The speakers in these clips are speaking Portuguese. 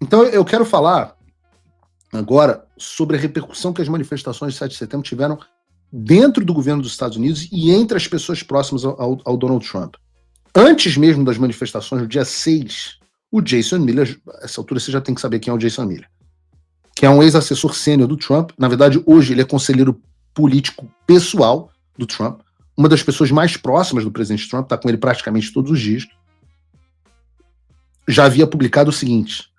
Então eu quero falar agora sobre a repercussão que as manifestações de 7 de setembro tiveram dentro do governo dos Estados Unidos e entre as pessoas próximas ao Donald Trump. Antes mesmo das manifestações, no dia 6, o Jason Miller, a essa altura você já tem que saber quem é o Jason Miller, que é um ex-assessor sênior do Trump. Na verdade, hoje ele é conselheiro político pessoal do Trump, uma das pessoas mais próximas do presidente Trump, está com ele praticamente todos os dias. Já havia publicado o seguinte: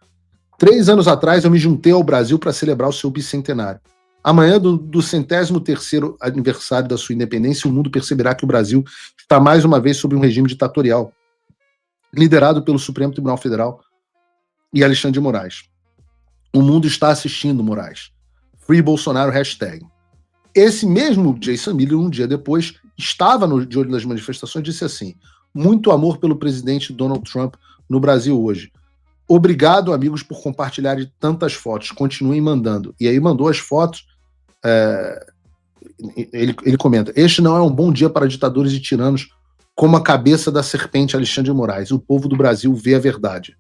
3 anos atrás eu me juntei ao Brasil para celebrar o seu bicentenário. Amanhã, do 103º aniversário da sua independência, o mundo perceberá que o Brasil está mais uma vez sob um regime ditatorial, liderado pelo Supremo Tribunal Federal e Alexandre de Moraes. O mundo está assistindo, Moraes. Free Bolsonaro, hashtag. Esse mesmo Jason Miller, um dia depois, estava de olho nas manifestações e disse assim: muito amor pelo presidente Donald Trump no Brasil hoje. Obrigado, amigos, por compartilharem tantas fotos. Continuem mandando. E aí mandou as fotos. Ele comenta: este não é um bom dia para ditadores e tiranos como a cabeça da serpente Alexandre de Moraes. O povo do Brasil vê a verdade.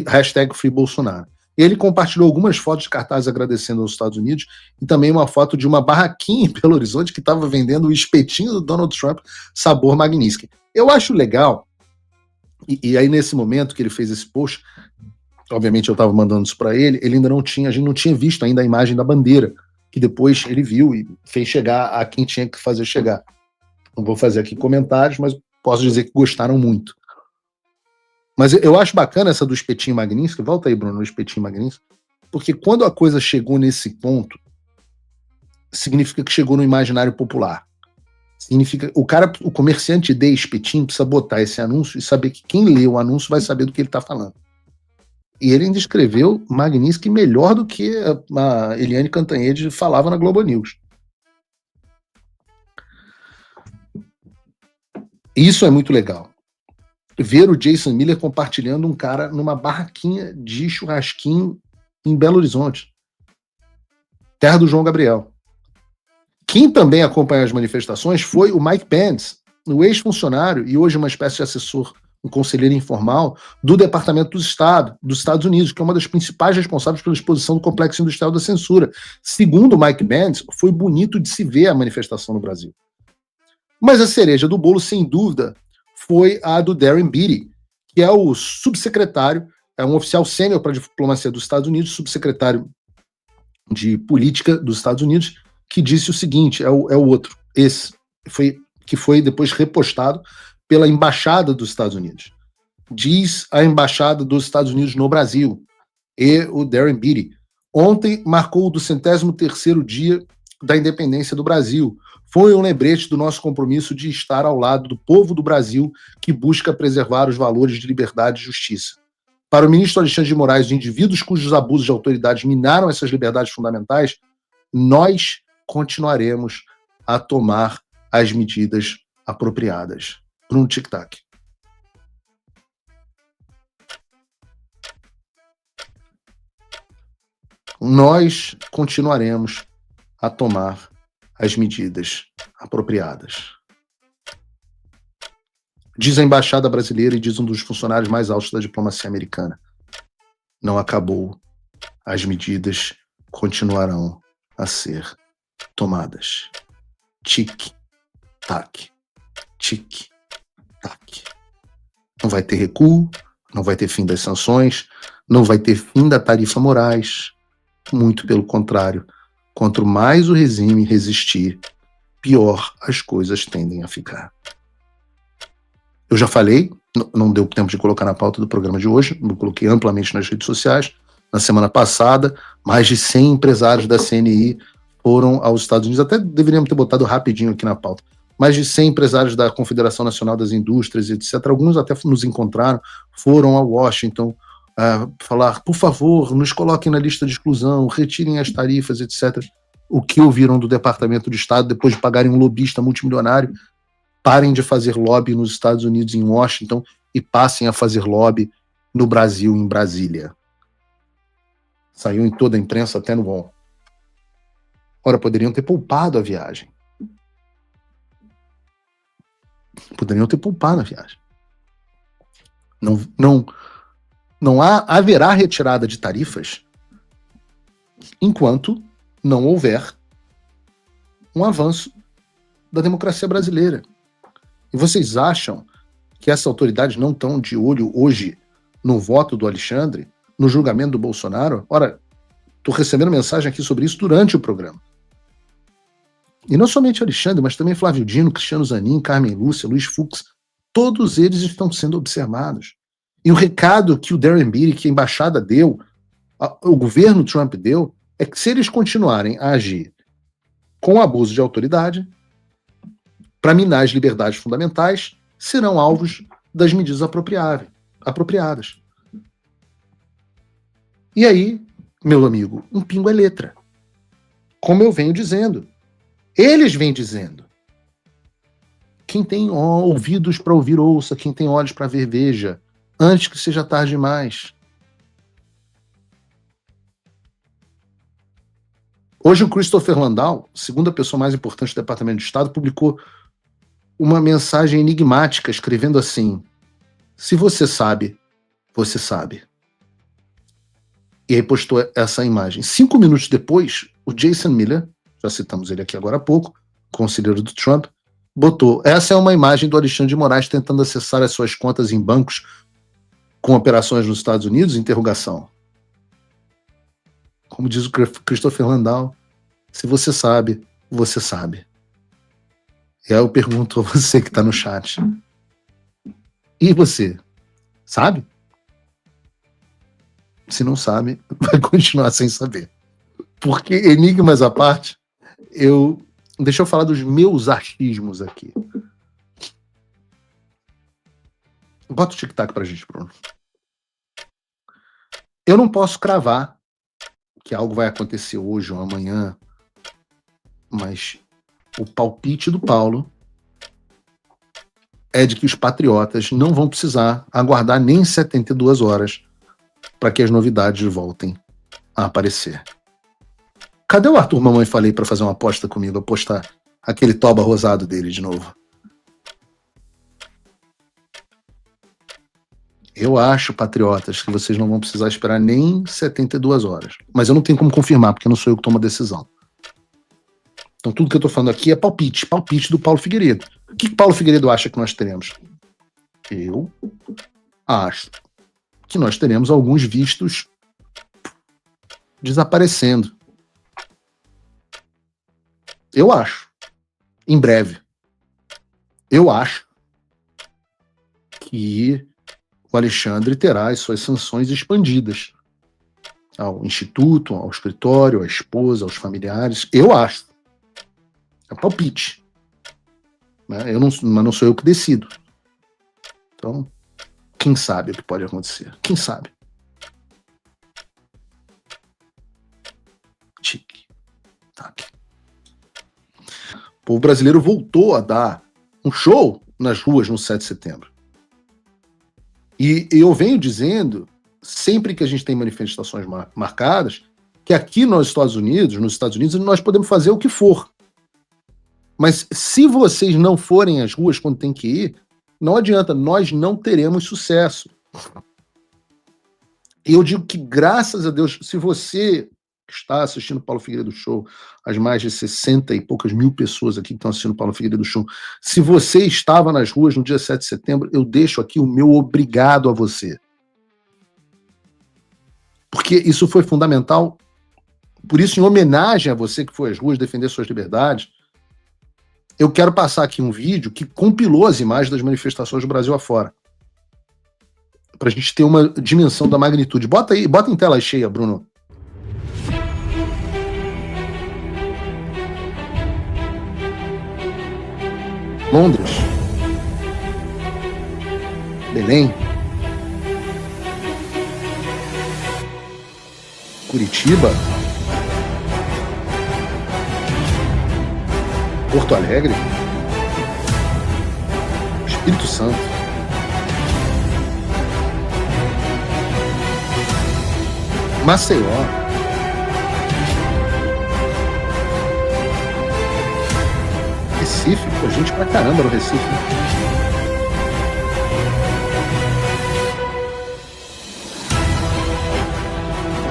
Hashtag Free Bolsonaro. Ele compartilhou algumas fotos de cartazes agradecendo aos Estados Unidos e também uma foto de uma barraquinha em Belo Horizonte que estava vendendo o espetinho do Donald Trump, sabor Magniski. Eu acho legal, e aí nesse momento que ele fez esse post, obviamente eu estava mandando isso para ele, a gente não tinha visto ainda a imagem da bandeira, que depois ele viu e fez chegar a quem tinha que fazer chegar. Não vou fazer aqui comentários, mas posso dizer que gostaram muito. Mas eu acho bacana essa do espetinho Magniski. Volta aí, Bruno, no espetinho Magniski. Porque quando a coisa chegou nesse ponto, significa que chegou no imaginário popular. Significa o comerciante de espetinho precisa botar esse anúncio e saber que quem lê o anúncio vai saber do que ele está falando. E ele ainda escreveu Magniski melhor do que a Eliane Cantanhede falava na Globo News. Isso é muito legal. Ver o Jason Miller compartilhando um cara numa barraquinha de churrasquinho em Belo Horizonte, terra do João Gabriel. Quem também acompanhou as manifestações foi o Mike Pence, o ex-funcionário e hoje uma espécie de assessor, um conselheiro informal do Departamento do Estado dos Estados Unidos, que é uma das principais responsáveis pela exposição do complexo industrial da censura. Segundo o Mike Pence, foi bonito de se ver a manifestação no Brasil. Mas a cereja do bolo, sem dúvida, foi a do Darren Beattie, que é o subsecretário, é um oficial sênior para a diplomacia dos Estados Unidos, subsecretário de política dos Estados Unidos, que disse o seguinte, é o outro, que foi depois repostado pela Embaixada dos Estados Unidos. Diz a Embaixada dos Estados Unidos no Brasil, e o Darren Beattie: ontem marcou o 203º dia da independência do Brasil. Foi um lembrete do nosso compromisso de estar ao lado do povo do Brasil que busca preservar os valores de liberdade e justiça. Para o ministro Alexandre de Moraes, os indivíduos cujos abusos de autoridade minaram essas liberdades fundamentais, nós continuaremos a tomar as medidas apropriadas. Bruno Tic-Tac. Nós continuaremos a tomar as medidas apropriadas. Diz a Embaixada Brasileira e diz um dos funcionários mais altos da diplomacia americana: não acabou, as medidas continuarão a ser tomadas. Tic-tac, tic-tac. Não vai ter recuo, não vai ter fim das sanções, não vai ter fim da tarifa Moraes. Muito pelo contrário. Quanto mais o regime resistir, pior as coisas tendem a ficar. Eu já falei, não deu tempo de colocar na pauta do programa de hoje, eu coloquei amplamente nas redes sociais. Na semana passada, mais de 100 empresários da CNI foram aos Estados Unidos, até deveríamos ter botado rapidinho aqui na pauta. Mais de 100 empresários da Confederação Nacional das Indústrias, etc., alguns até nos encontraram, foram a Washington, falar: por favor, nos coloquem na lista de exclusão, retirem as tarifas, etc. O que ouviram do Departamento de Estado, depois de pagarem um lobista multimilionário: parem de fazer lobby nos Estados Unidos, em Washington, e passem a fazer lobby no Brasil, em Brasília. Saiu em toda a imprensa, até no UOL. Ora, poderiam ter poupado a viagem. Poderiam ter poupado a viagem. Não haverá retirada de tarifas enquanto não houver um avanço da democracia brasileira. E vocês acham que essas autoridades não estão de olho hoje no voto do Alexandre, no julgamento do Bolsonaro? Ora, estou recebendo mensagem aqui sobre isso durante o programa. E não somente Alexandre, mas também Flávio Dino, Cristiano Zanin, Carmen Lúcia, Luiz Fux, todos eles estão sendo observados. E o recado que o Darren Beattie, que a embaixada deu, o governo Trump deu, é que se eles continuarem a agir com abuso de autoridade, para minar as liberdades fundamentais, serão alvos das medidas apropriadas. E aí, meu amigo, um pingo é letra. Como eu venho dizendo. Eles vêm dizendo. Quem tem ouvidos para ouvir, ouça. Quem tem olhos para ver, veja. Antes que seja tarde demais. Hoje o Christopher Landau, segunda pessoa mais importante do Departamento de Estado, publicou uma mensagem enigmática, escrevendo assim: se você sabe, você sabe. E aí postou essa imagem. 5 minutos depois, o Jason Miller, já citamos ele aqui agora há pouco, conselheiro do Trump, botou: essa é uma imagem do Alexandre de Moraes tentando acessar as suas contas em bancos com operações nos Estados Unidos? Interrogação. Como diz o Christopher Landau, se você sabe, você sabe. E aí eu pergunto a você que está no chat: e você? Sabe? Se não sabe, vai continuar sem saber. Porque, enigmas à parte, deixa eu falar dos meus achismos aqui. Bota o tic-tac pra gente, Bruno. Eu não posso cravar que algo vai acontecer hoje ou amanhã, mas o palpite do Paulo é de que os patriotas não vão precisar aguardar nem 72 horas para que as novidades voltem a aparecer. Cadê o Arthur Mamãe Falei para fazer uma aposta comigo, apostar aquele toba rosado dele de novo? Eu acho, patriotas, que vocês não vão precisar esperar nem 72 horas. Mas eu não tenho como confirmar, porque não sou eu que tomo a decisão. Então tudo que eu estou falando aqui é palpite do Paulo Figueiredo. O que Paulo Figueiredo acha que nós teremos? Eu acho que nós teremos alguns vistos desaparecendo. Eu acho. Em breve. Eu acho que o Alexandre terá as suas sanções expandidas ao instituto, ao escritório, à esposa, aos familiares. Eu acho. É palpite. Né? Mas não sou eu que decido. Então, quem sabe o que pode acontecer? Quem sabe? Tic-tac. O povo brasileiro voltou a dar um show nas ruas no 7 de setembro. E eu venho dizendo, sempre que a gente tem manifestações marcadas, que aqui nos Estados Unidos, nós podemos fazer o que for. Mas se vocês não forem às ruas quando tem que ir, não adianta, nós não teremos sucesso. Eu digo que, graças a Deus, se você está assistindo o Paulo Figueiredo Show, as mais de 60 e poucas mil pessoas aqui que estão assistindo o Paulo Figueiredo Show, se você estava nas ruas no dia 7 de setembro, eu deixo aqui o meu obrigado a você. Porque isso foi fundamental. Por isso, em homenagem a você que foi às ruas defender suas liberdades, eu quero passar aqui um vídeo que compilou as imagens das manifestações do Brasil afora. Para a gente ter uma dimensão da magnitude. Bota em tela cheia, Bruno. Londres, Belém, Curitiba, Porto Alegre, Espírito Santo, Maceió, Recife, pô, gente pra caramba no Recife.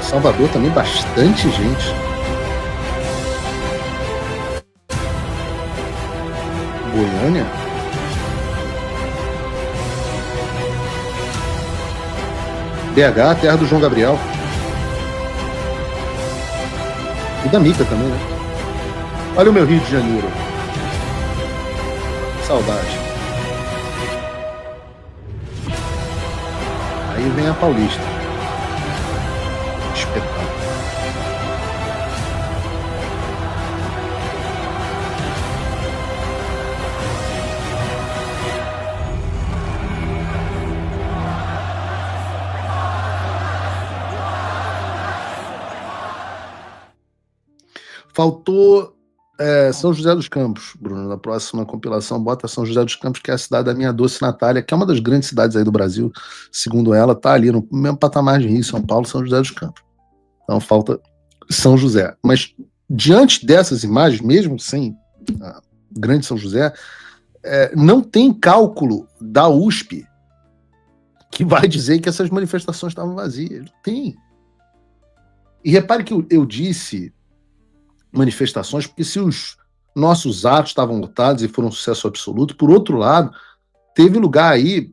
Salvador também, bastante gente. Goiânia? BH, terra do João Gabriel. E da Mica também, né? Olha o meu Rio de Janeiro. Saudade. Aí vem a Paulista. Espetáculo. Faltou São José dos Campos, Bruno. Na próxima compilação, bota São José dos Campos, que é a cidade da minha doce Natália, que é uma das grandes cidades aí do Brasil. Segundo ela, tá ali no mesmo patamar de Rio, São Paulo, São José dos Campos. Então falta São José. Mas diante dessas imagens, mesmo sem a grande São José, não tem cálculo da USP que vai dizer que essas manifestações estavam vazias. Não tem. E repare que eu disse manifestações, porque se os nossos atos estavam lotados e foram um sucesso absoluto, por outro lado, teve lugar aí,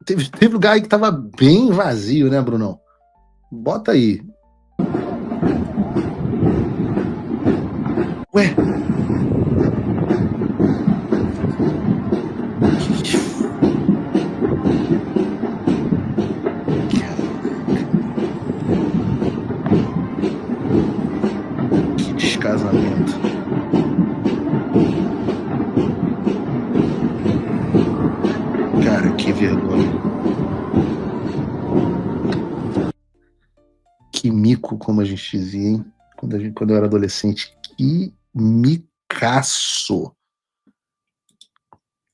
teve lugar aí que estava bem vazio, né, Brunão? Bota aí. Ué? Que descasamento. Cara, que vergonha. Que mico, como a gente dizia, hein? Quando eu era adolescente. Que micaço.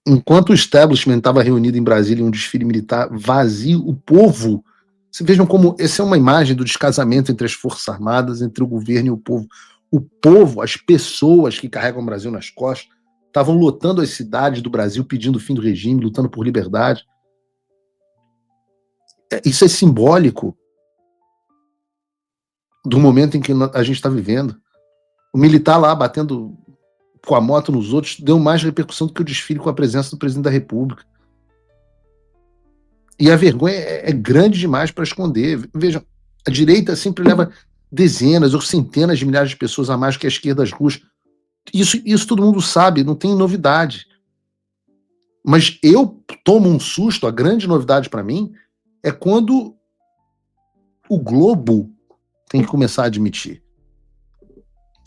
Enquanto o establishment estava reunido em Brasília em um desfile militar vazio, o povo... Vocês vejam como essa é uma imagem do descasamento entre as Forças Armadas, entre o governo e o povo. O povo, as pessoas que carregam o Brasil nas costas, estavam lotando as cidades do Brasil, pedindo o fim do regime, lutando por liberdade. Isso é simbólico do momento em que a gente está vivendo. O militar lá batendo com a moto nos outros deu mais repercussão do que o desfile com a presença do presidente da República. E a vergonha é grande demais para esconder. Vejam, a direita sempre leva dezenas ou centenas de milhares de pessoas a mais que a esquerda às ruas. Isso todo mundo sabe, não tem novidade. Mas eu tomo um susto, a grande novidade para mim é quando o Globo tem que começar a admitir.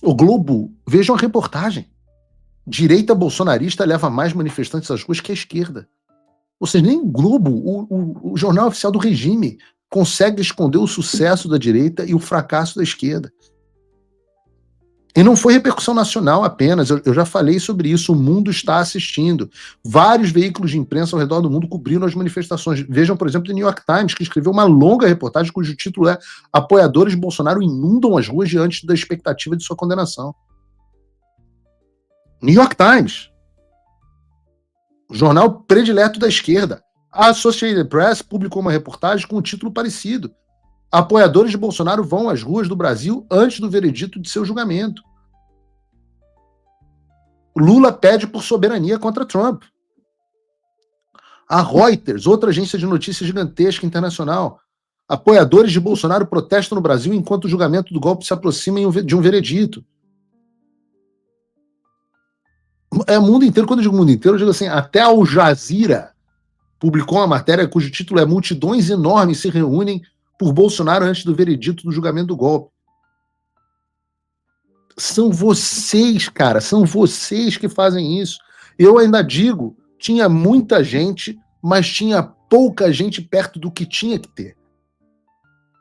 O Globo, vejam a reportagem. Direita bolsonarista leva mais manifestantes às ruas que a esquerda. Ou seja, nem o Globo, o jornal oficial do regime, consegue esconder o sucesso da direita e o fracasso da esquerda. E não foi repercussão nacional apenas, eu já falei sobre isso, o mundo está assistindo. Vários veículos de imprensa ao redor do mundo cobriram as manifestações. Vejam, por exemplo, o New York Times, que escreveu uma longa reportagem cujo título é "Apoiadores de Bolsonaro inundam as ruas diante da expectativa de sua condenação". New York Times, o jornal predileto da esquerda. A Associated Press publicou uma reportagem com um título parecido. Apoiadores de Bolsonaro vão às ruas do Brasil antes do veredito de seu julgamento. Lula pede por soberania contra Trump. A Reuters, outra agência de notícias gigantesca internacional. Apoiadores de Bolsonaro protestam no Brasil enquanto o julgamento do golpe se aproxima de um veredito. É o mundo inteiro. Quando eu digo mundo inteiro, eu digo assim, até Al Jazeera publicou uma matéria cujo título é "Multidões enormes se reúnem por Bolsonaro antes do veredito do julgamento do golpe". São vocês, cara, são vocês que fazem isso. Eu ainda digo, tinha muita gente, mas tinha pouca gente perto do que tinha que ter.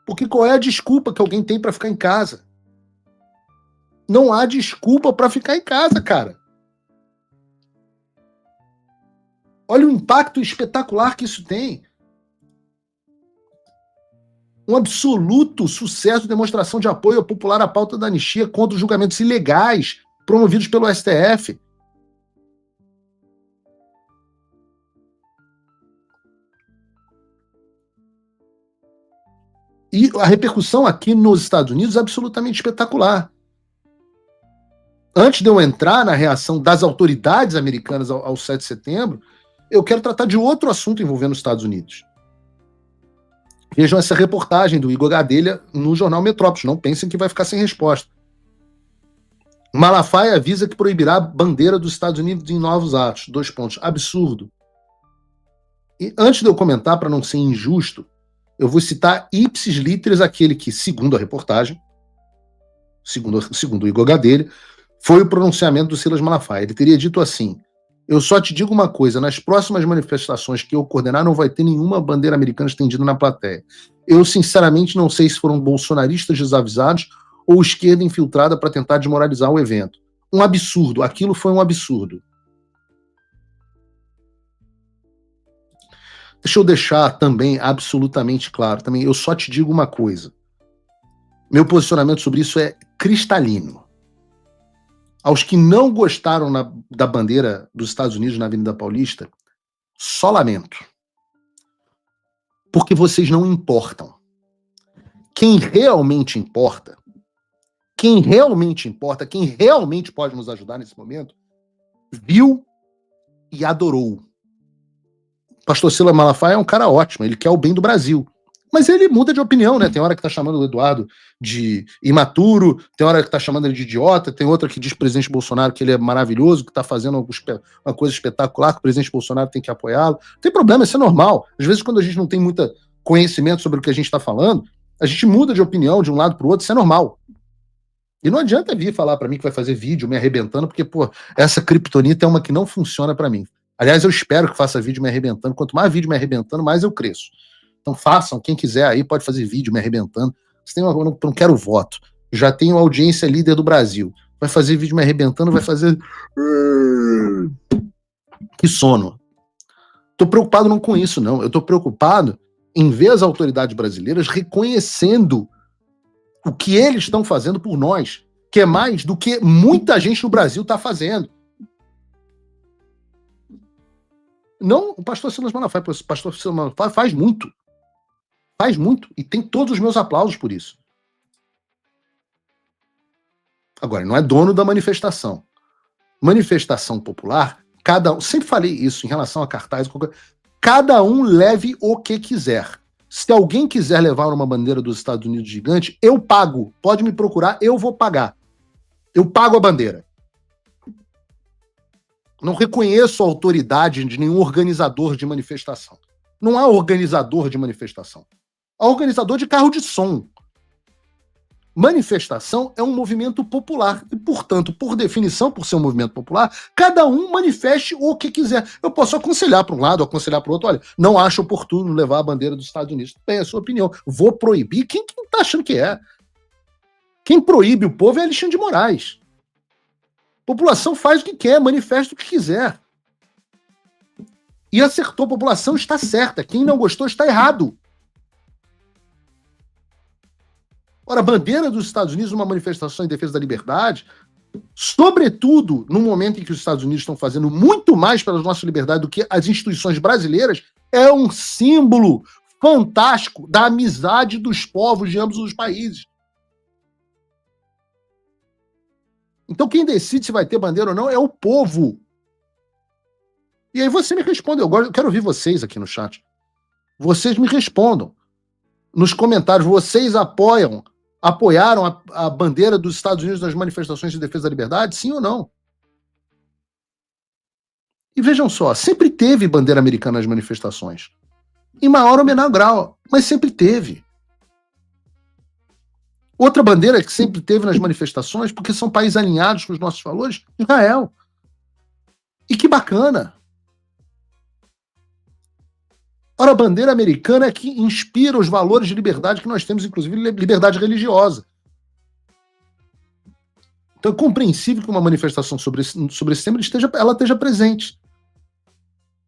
Porque qual é a desculpa que alguém tem para ficar em casa? Não há desculpa para ficar em casa, cara. Olha o impacto espetacular que isso tem. Um absoluto sucesso de demonstração de apoio popular à pauta da anistia contra os julgamentos ilegais promovidos pelo STF. E a repercussão aqui nos Estados Unidos é absolutamente espetacular. Antes de eu entrar na reação das autoridades americanas ao 7 de setembro, eu quero tratar de outro assunto envolvendo os Estados Unidos. Vejam essa reportagem do Igor Gadelha no jornal Metrópolis. Não pensem que vai ficar sem resposta. Malafaia avisa que proibirá a bandeira dos Estados Unidos em novos atos. 2 pontos. Absurdo. E antes de eu comentar, para não ser injusto, eu vou citar ipsis literis aquele que, segundo a reportagem, segundo o Igor Gadelha, foi o pronunciamento do Silas Malafaia. Ele teria dito assim: eu só te digo uma coisa, nas próximas manifestações que eu coordenar não vai ter nenhuma bandeira americana estendida na plateia. Eu sinceramente não sei se foram bolsonaristas desavisados ou esquerda infiltrada para tentar desmoralizar o evento. Um absurdo, aquilo foi um absurdo. Deixa eu deixar também absolutamente claro, também eu só te digo uma coisa. Meu posicionamento sobre isso é cristalino. Aos que não gostaram da bandeira dos Estados Unidos na Avenida Paulista, só lamento. Porque vocês não importam. Quem realmente importa, quem realmente pode nos ajudar nesse momento, viu e adorou. O pastor Silas Malafaia é um cara ótimo, ele quer o bem do Brasil. Mas ele muda de opinião, né? Tem hora que tá chamando o Eduardo de imaturo, tem hora que tá chamando ele de idiota, tem outra que diz pro presidente Bolsonaro que ele é maravilhoso, que tá fazendo uma coisa espetacular, que o presidente Bolsonaro tem que apoiá-lo. Não tem problema, isso é normal. Às vezes, quando a gente não tem muito conhecimento sobre o que a gente tá falando, a gente muda de opinião de um lado pro outro, isso é normal. E não adianta vir falar para mim que vai fazer vídeo me arrebentando, porque, pô, essa criptonita é uma que não funciona para mim. Aliás, eu espero que faça vídeo me arrebentando. Quanto mais vídeo me arrebentando, mais eu cresço. Então façam, quem quiser aí pode fazer vídeo me arrebentando. Eu não quero voto. Já tenho audiência líder do Brasil. Vai fazer vídeo me arrebentando, vai fazer... Que sono. Tô preocupado não com isso, não. Eu tô preocupado em ver as autoridades brasileiras reconhecendo o que eles estão fazendo por nós, que é mais do que muita gente no Brasil está fazendo. Não, o pastor Silas Malafaia, o pastor Silas Malafaia faz muito. Faz muito. E tem todos os meus aplausos por isso. Agora, não é dono da manifestação. Manifestação popular, cada um... Sempre falei isso em relação a cartaz. Cada um leve o que quiser. Se alguém quiser levar uma bandeira dos Estados Unidos gigante, eu pago. Pode me procurar, eu vou pagar. Eu pago a bandeira. Não reconheço a autoridade de nenhum organizador de manifestação. Não há organizador de manifestação. Há organizador de carro de som. Manifestação é um movimento popular. E, portanto, por definição, por ser um movimento popular, cada um manifeste o que quiser. Eu posso aconselhar para um lado, aconselhar para o outro. Olha, não acho oportuno levar a bandeira dos Estados Unidos. Bem, é a sua opinião. Vou proibir? Quem está achando que é? Quem proíbe o povo é Alexandre de Moraes. A população faz o que quer, manifesta o que quiser. E acertou, a população está certa. Quem não gostou está errado. Ora, a bandeira dos Estados Unidos numa manifestação em defesa da liberdade, sobretudo no momento em que os Estados Unidos estão fazendo muito mais pela nossa liberdade do que as instituições brasileiras, é um símbolo fantástico da amizade dos povos de ambos os países. Então quem decide se vai ter bandeira ou não é o povo. E aí você me responde, eu quero ouvir vocês aqui no chat. Vocês me respondam. Nos comentários, vocês apoiaram a bandeira dos Estados Unidos nas manifestações de defesa da liberdade, sim ou não? E vejam só, sempre teve bandeira americana nas manifestações. Em maior ou menor grau, mas sempre teve. Outra bandeira que sempre teve nas manifestações, porque são países alinhados com os nossos valores, Israel. E que bacana. Ora, a bandeira americana é que inspira os valores de liberdade que nós temos, inclusive liberdade religiosa. Então é compreensível que uma manifestação sobre esse tema ela esteja presente.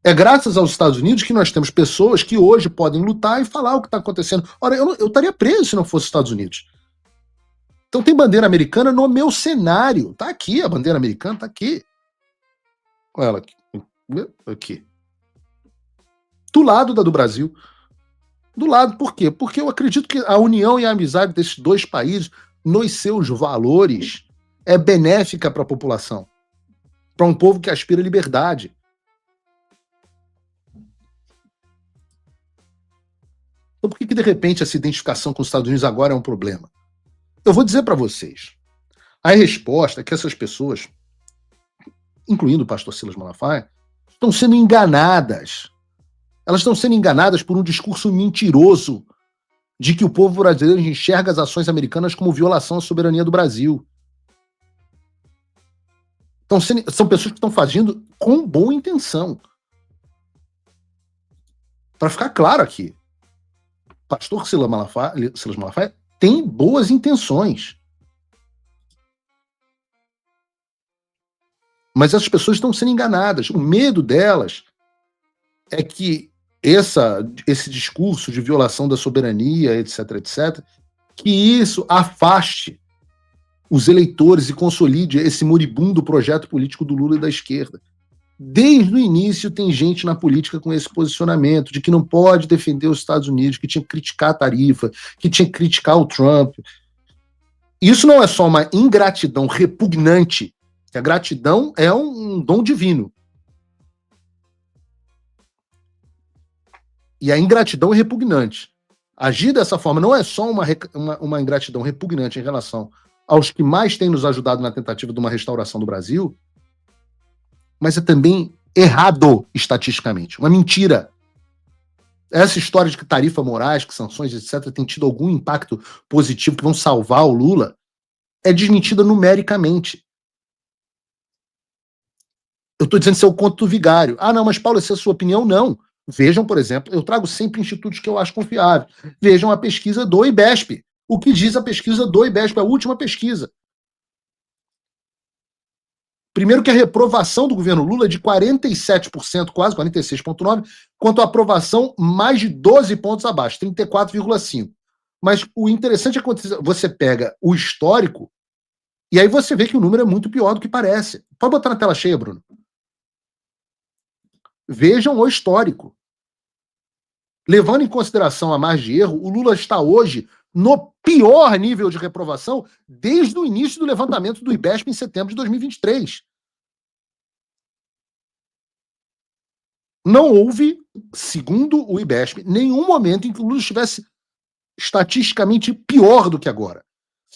É graças aos Estados Unidos que nós temos pessoas que hoje podem lutar e falar o que está acontecendo. Ora, eu estaria preso se não fosse os Estados Unidos. Então tem bandeira americana no meu cenário. Tá aqui, a bandeira americana tá aqui. Olha ela aqui. Aqui. Do lado da do Brasil. Do lado, por quê? Porque eu acredito que a união e a amizade desses dois países, nos seus valores, é benéfica para a população, para um povo que aspira à liberdade. Então, por que, de repente, essa identificação com os Estados Unidos agora é um problema? Eu vou dizer para vocês. A resposta é que essas pessoas, incluindo o pastor Silas Malafaia, estão sendo enganadas. Elas estão sendo enganadas por um discurso mentiroso de que o povo brasileiro enxerga as ações americanas como violação à soberania do Brasil. Então, são pessoas que estão fazendo com boa intenção. Para ficar claro aqui, o pastor Silas Malafaia tem boas intenções. Mas essas pessoas estão sendo enganadas. O medo delas é que esse discurso de violação da soberania, etc., etc., que isso afaste os eleitores e consolide esse moribundo projeto político do Lula e da esquerda. Desde o início tem gente na política com esse posicionamento de que não pode defender os Estados Unidos, que tinha que criticar a tarifa, que tinha que criticar o Trump. Isso não é só uma ingratidão repugnante, que a gratidão é um dom divino. E a ingratidão é repugnante. Agir dessa forma não é só uma ingratidão repugnante em relação aos que mais têm nos ajudado na tentativa de uma restauração do Brasil, mas é também errado estatisticamente, uma mentira. Essa história de que tarifa morais, que sanções, etc., tem tido algum impacto positivo que vão salvar o Lula, é desmentida numericamente. Eu estou dizendo que isso é o conto do vigário. Ah, não, mas Paulo, essa é a sua opinião? Não. Vejam, por exemplo, eu trago sempre institutos que eu acho confiáveis. Vejam a pesquisa do IBESP. O que diz a pesquisa do IBESP, a última pesquisa. Primeiro que a reprovação do governo Lula é de 47%, quase 46,9%, quanto a aprovação mais de 12 pontos abaixo, 34,5%. Mas o interessante é quando você pega o histórico e aí você vê que o número é muito pior do que parece. Pode botar na tela cheia, Bruno. Vejam o histórico. Levando em consideração a margem de erro, o Lula está hoje no pior nível de reprovação desde o início do levantamento do IBESP em setembro de 2023. Não houve, segundo o IBESP, nenhum momento em que o Lula estivesse estatisticamente pior do que agora.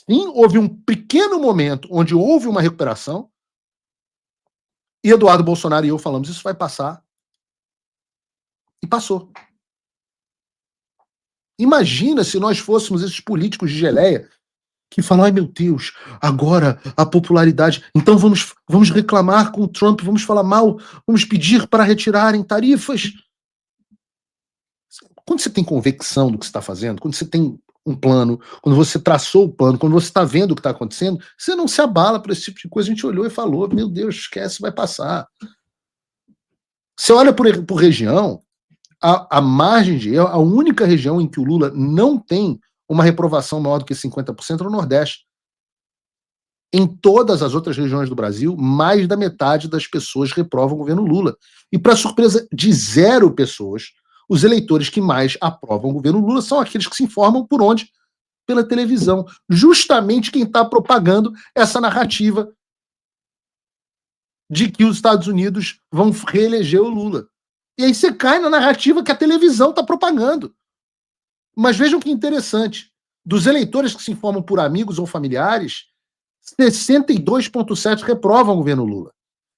Sim, houve um pequeno momento onde houve uma recuperação e Eduardo Bolsonaro e eu falamos, isso vai passar. E passou. Imagina se nós fôssemos esses políticos de geleia que falam, ai meu Deus, agora a popularidade, então vamos reclamar com o Trump, vamos falar mal, vamos pedir para retirarem tarifas. Quando você tem convicção do que você está fazendo, quando você tem um plano, quando você traçou o plano, quando você está vendo o que está acontecendo, você não se abala por esse tipo de coisa. A gente olhou e falou, meu Deus, esquece, vai passar. Você olha por região, a margem de erro, a única região em que o Lula não tem uma reprovação maior do que 50% é o Nordeste. Em todas as outras regiões do Brasil, mais da metade das pessoas reprovam o governo Lula. E, para surpresa de 0 pessoas, os eleitores que mais aprovam o governo Lula são aqueles que se informam por onde? Pela televisão. Justamente quem está propagando essa narrativa de que os Estados Unidos vão reeleger o Lula. E aí você cai na narrativa que a televisão está propagando. Mas vejam que interessante. Dos eleitores que se informam por amigos ou familiares, 62,7% reprovam o governo Lula.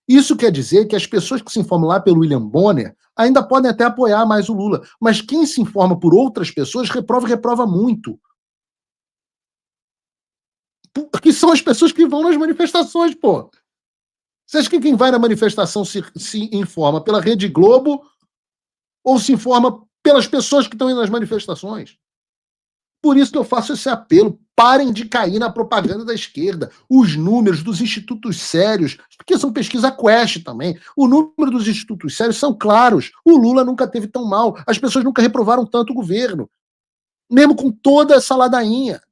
Isso quer dizer que as pessoas que se informam lá pelo William Bonner ainda podem até apoiar mais o Lula. Mas quem se informa por outras pessoas reprova muito. Que são as pessoas que vão nas manifestações, pô. Você acha que quem vai na manifestação se informa pela Rede Globo ou se informa pelas pessoas que estão indo nas manifestações? Por isso que eu faço esse apelo. Parem de cair na propaganda da esquerda. Os números dos institutos sérios, porque são pesquisa Quest também, o número dos institutos sérios são claros. O Lula nunca teve tão mal. As pessoas nunca reprovaram tanto o governo. Mesmo com toda essa ladainha.